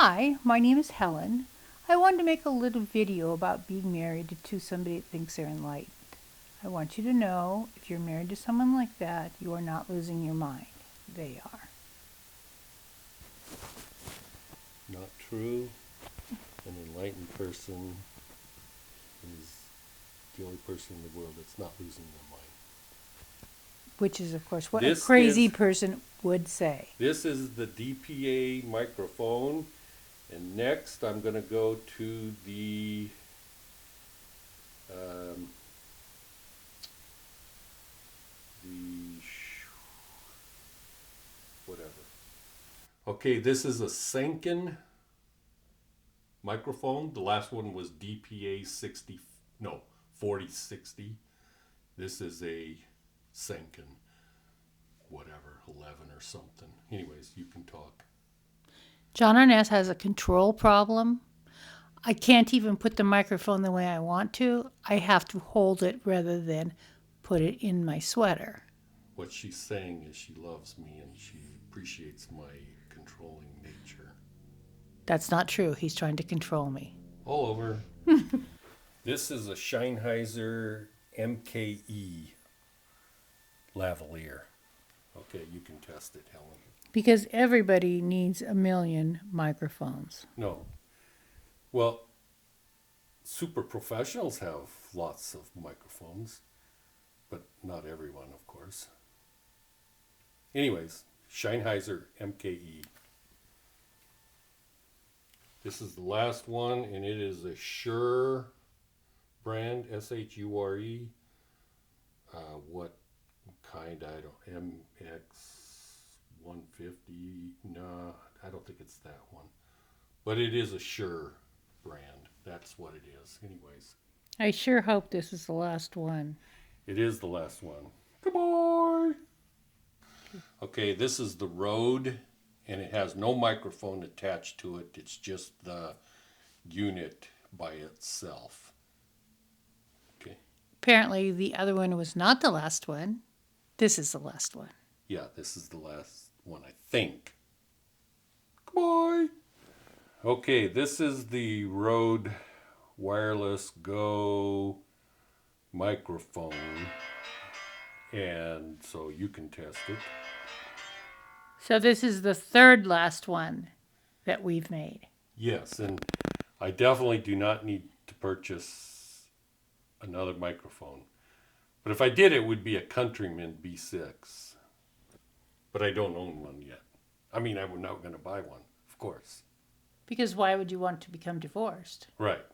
Hi, my name is Helen. I wanted to make a little video about being married to somebody that thinks they're enlightened. I want you to know if you're married to someone like that, you are not losing your mind. They are. Not true. An enlightened person is the only person in the world that's not losing their mind. Which is, of course, what a This crazy is person would say. this is the DPA microphone, and next I'm going to go to the um, whatever. Okay, this is a Sanken microphone. The last one was DPA 4060. This is a Sanken whatever, 11 or something. Anyways, you can talk. John Arnaz has a control problem. I can't even put the microphone the way I want to. I have to hold it rather than put it in my sweater. What she's saying is she loves me and she appreciates my controlling nature. That's not true. He's trying to control me. All over. This is a Sennheiser MKE lavalier. Okay, you can test it, Helen. Because everybody needs a million microphones. No. Well, super professionals have lots of microphones, but not everyone, of course. Anyways, Sennheiser MKE. This is the last one, and it is a Shure brand, SHURE. What kind? I don't. MX150? No, I don't think it's that one. But it is a Shure brand. That's what it is. Anyways, I sure hope this is the last one. it is the last one. Goodbye. Okay, this is the Rode, and it has no microphone attached to it. It's just the unit by itself. Okay. Apparently, the other one was not the last one. This is the last one. Yeah, this is the last one, I think. Goodbye. Okay, this is the Rode Wireless Go microphone, and so you can test it. So, this is the third last one that we've made. Yes, and I definitely do not need to purchase another microphone. But if I did, it would be a Countryman B6. But I don't own one yet. I mean, I'm not going to buy one, of course. Because why would you want to become divorced? Right.